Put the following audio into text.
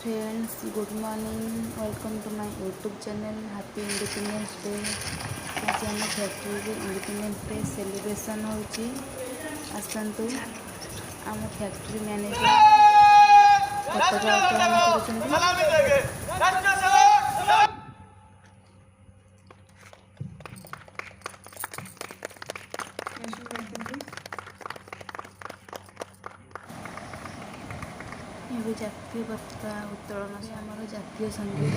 Friends, good morning, welcome to my YouTube channel happy independence day. आज आम factory independence day celebration होची। आसतु आम factory manager पताका उत्तोलन करुछन्ति। ଏବେ ଜାତୀୟ ପତାକା ଉତ୍ତୋଳନ ଆମର ଜାତୀୟ ସଙ୍ଗୀତ।